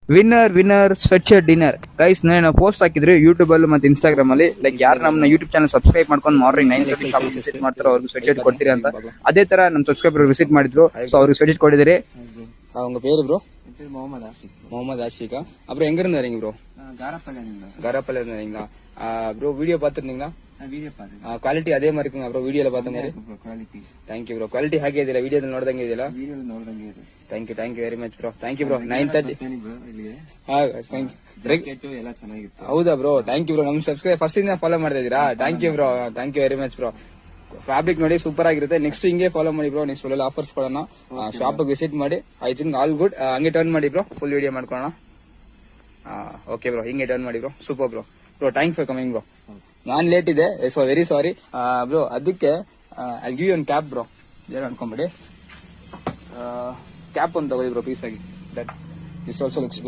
Winner ಸ್ವಚ್ಛ dinner guys. ನಾನು post ಹಾಕಿದ್ರೆ ಯೂಟ್ಯೂಬ್ ಅಲ್ಲಿ ಮತ್ತೆ ಇನ್ಸ್ಟಾಗ್ರಾಮ್ ಅಲ್ಲಿ, ಲೈಕ್ ಯಾರು ನಮ್ಮ ಯೂಟ್ಯೂಬ್ ಚಾನಲ್ ಸಬ್ಸ್ಕ್ರೈಬ್ ಮಾಡ್ಕೊಂಡು ಮಾರ್ನಿಂಗ್ 9:30 ಶಾಪ್ ವಿಸಿಟ್ ಮಾಡ್ತಾರೋ ಅವ್ರಿಗೆ ಸ್ವಚ್ಛ ಕೊಡ್ತೀರಿ ಅಂತ. ಅದೇ ತರ ನಮ್ಮ ಸಬ್ಸ್ಕ್ರೈಬರ್ ವಿಸಿಟ್ ಮಾಡಿದ್ರು, ಸೊ ಅವ್ರಿಗೆ ಸ್ವಚ್ಛ ಕೊಟ್ಟಿದ್ದೀರಿ. அவங்க பேரு ப்ரோ? முகமது ஆஷிகா. அப்புறம் எங்க இருந்து வரீங்க ப்ரோ? காராப்பள்ளில இருந்து வரீங்களா ப்ரோ? வீடியோ பாத்துருந்தீங்களா? ಕ್ವಾಲಿಟಿ ಅದೇ மாதிரி இருக்குங்க ப்ரோ வீடியோல பார்த்த மாதிரி? Thank you bro. ಕ್ವಾಲಿಟಿ ಹಾಗೆ ಇದೆಯಲ್ಲ ವಿಡಿಯೋದಲ್ಲಿ ನೋಡ್ದಂಗೆ ಇದೆಯಲ್ಲ? Thank you very much bro. Thank you bro. 9:30 ಹೌದಾ ಬ್ರೋ? Thank you bro. ನಮ್ ಸಬ್ಸ್ಕ್ರೈಬ್ ಫಸ್ಟ್ ಇಂದ ಫಾಲೋ ಮಾಡ್ತಾ ಇದೀರಾ? Thank you bro. Thank you very much bro. Fabric ನೋಡಿ ಸೂಪರ್ ಆಗಿರುತ್ತೆ. ನೆಕ್ಸ್ಟ್ ಹಿಂಗೆ ಫಾಲೋ ಮಾಡಿ ಬ್ರೋ. ನೆಕ್ಸ್ಟ್ ಒಳ್ಳೆ ಆಫರ್ಸ್ ಕೊಡೋಣ. ಶಾಪ್ ವಿಸಿಟ್ ಮಾಡಿ. I think all good. ಹಂಗೆ ಟರ್ನ್ ಮಾಡಿ ಬ್ರೋ. ಫುಲ್ ವಿಡಿಯೋ ಮಾಡ್ಕೊಳ್ಳೋಣ. ಓಕೆ ಬ್ರೋ, ಹಿಂಗೆ ಟರ್ನ್ ಮಾಡಿ bro. Super bro. Bro thanks for coming bro. ನಾನ್ ಲೇಟ್ ಇದೆ, ಸೊ ವೆರಿ ಸಾರಿ ಬ್ರೋ. ಅದಕ್ಕೆ I give you one cap bro. ಏನು ಅನ್ಕೊಂಬಿಡಿ, ಕ್ಯಾಪ್ ಒಂದು ತಗೊಳ್ಳಿ ಬ್ರೋ ಪೀಸ್ ಆಗಿ. That this also looks good.